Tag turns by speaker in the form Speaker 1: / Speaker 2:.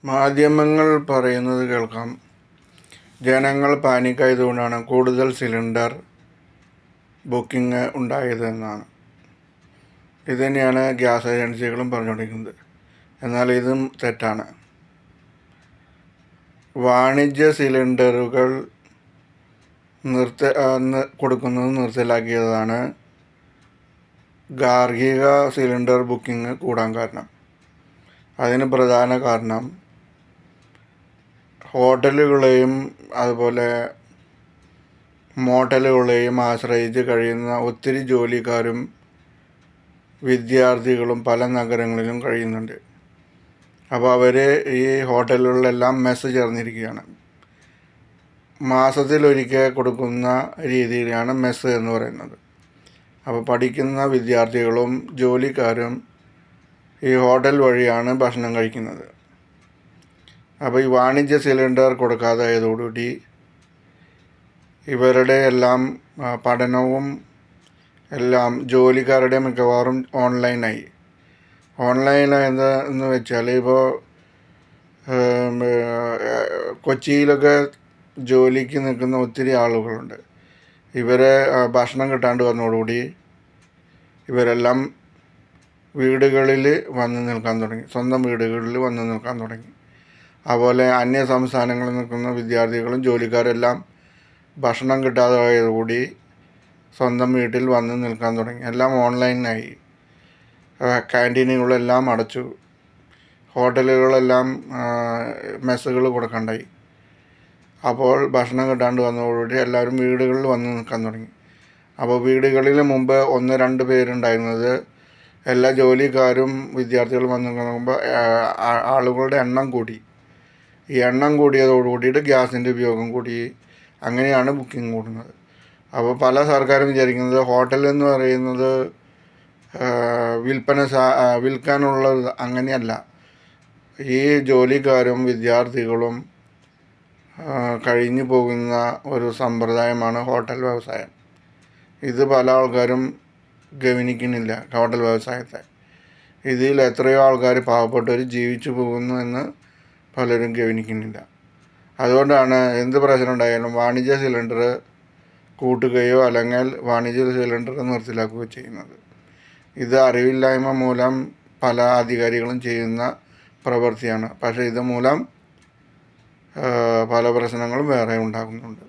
Speaker 1: മാധ്യമങ്ങൾ പറയുന്നത് കേൾക്കാം. ജനങ്ങൾ പാനിക്കായതുകൊണ്ടാണ് കൂടുതൽ സിലിണ്ടർ ബുക്കിംഗ് ഉണ്ടായതെന്നാണ്. ഇതുതന്നെയാണ് ഗ്യാസ് ഏജൻസികളും പറഞ്ഞുകൊണ്ടിരിക്കുന്നത്. എന്നാൽ ഇതും തെറ്റാണ്. വാണിജ്യ സിലിണ്ടറുകൾ കൊടുക്കുന്നത് നിർത്തലാക്കിയതാണ് ഗാർഹിക സിലിണ്ടർ ബുക്കിംഗ് കൂടാൻ കാരണം. അതിന് പ്രധാന കാരണം ഹോട്ടലുകളെയും അതുപോലെ മോട്ടലുകളെയും ആശ്രയിച്ച് കഴിയുന്ന ഒത്തിരി ജോലിക്കാരും വിദ്യാർത്ഥികളും പല നഗരങ്ങളിലും കഴിയുന്നുണ്ട്. അപ്പോൾ അവർ ഈ ഹോട്ടലുകളിലെല്ലാം മെസ്സ് ചേർന്നിരിക്കുകയാണ്. മാസത്തിലൊരിക്കൽ കൊടുക്കുന്ന രീതിയിലാണ് മെസ്സ് എന്ന് പറയുന്നത്. അപ്പോൾ പഠിക്കുന്ന വിദ്യാർത്ഥികളും ജോലിക്കാരും ഈ ഹോട്ടൽ വഴിയാണ് ഭക്ഷണം കഴിക്കുന്നത്. അപ്പോൾ ഈ വാണിജ്യ സിലിണ്ടർ കൊടുക്കാതായതോടുകൂടി ഇവരുടെ എല്ലാം പഠനവും എല്ലാം ജോലിക്കാരുടെ മിക്കവാറും ഓൺലൈനായി. എന്ന് വെച്ചാൽ ഇപ്പോൾ കൊച്ചിയിലൊക്കെ ജോലിക്ക് നിൽക്കുന്ന ഒത്തിരി ആളുകളുണ്ട്. ഇവരെ ഭക്ഷണം കിട്ടാണ്ട് വന്നതോടുകൂടി ഇവരെല്ലാം വീടുകളിൽ വന്ന് നിൽക്കാൻ തുടങ്ങി, സ്വന്തം വീടുകളിൽ വന്ന് നിൽക്കാൻ തുടങ്ങി. അതുപോലെ അന്യ സംസ്ഥാനങ്ങളിൽ നിൽക്കുന്ന വിദ്യാർത്ഥികളും ജോലിക്കാരും എല്ലാം ഭക്ഷണം കിട്ടാതായതോടുകൂടി സ്വന്തം വീട്ടിൽ വന്ന് നിൽക്കാൻ തുടങ്ങി. എല്ലാം ഓൺലൈനായി. ക്യാൻറ്റീനുകളെല്ലാം അടച്ചു. ഹോട്ടലുകളെല്ലാം മെസ്സുകൾ കൊടുക്കണ്ടായി. അപ്പോൾ ഭക്ഷണം കിട്ടാണ്ട് വന്നതോടുകൂടി എല്ലാവരും വീടുകളിൽ വന്ന് നിൽക്കാൻ തുടങ്ങി. അപ്പോൾ വീടുകളിൽ മുമ്പ് 1-2 പേരുണ്ടായിരുന്നത് എല്ലാ ജോലിക്കാരും വിദ്യാർത്ഥികളും വന്ന് നോക്കുമ്പോൾ ആളുകളുടെ എണ്ണം കൂടി. ഈ എണ്ണം കൂടിയതോടുകൂടിയിട്ട് ഗ്യാസിൻ്റെ ഉപയോഗം കൂടി. അങ്ങനെയാണ് ബുക്കിംഗ് കൂടുന്നത്. അപ്പോൾ പല സർക്കാരും വിചാരിക്കുന്നത് ഹോട്ടൽ എന്ന് പറയുന്നത് വിൽക്കാനുള്ളത്. അങ്ങനെയല്ല. ഈ ജോലിക്കാരും വിദ്യാർത്ഥികളും കഴിഞ്ഞു പോകുന്ന ഒരു സമ്പ്രദായമാണ് ഹോട്ടൽ വ്യവസായം. ഇത് പല ആൾക്കാരും ഗവനിക്കുന്നില്ല. ഹോട്ടൽ വ്യവസായത്തെ ഇതിൽ എത്രയോ ആൾക്കാർ പാവപ്പെട്ടവർ ജീവിച്ചു പോകുന്നു എന്ന് പലരും ഗവനിക്കുന്നില്ല. അതുകൊണ്ടാണ് എന്ത് പ്രശ്നം ഉണ്ടായാലും വാണിജ്യ സിലിണ്ടർ കൂട്ടുകയോ അല്ലെങ്കിൽ വാണിജ്യ സിലിണ്ടർ നിർത്തലാക്കുകയോ ചെയ്യുന്നത്. ഇത് അറിവില്ലായ്മ മൂലം പല അധികാരികളും ചെയ്യുന്ന പ്രവൃത്തിയാണ്. പക്ഷേ ഇത് മൂലം പല പ്രശ്നങ്ങളും വേറെ ഉണ്ടാകുന്നുണ്ട്.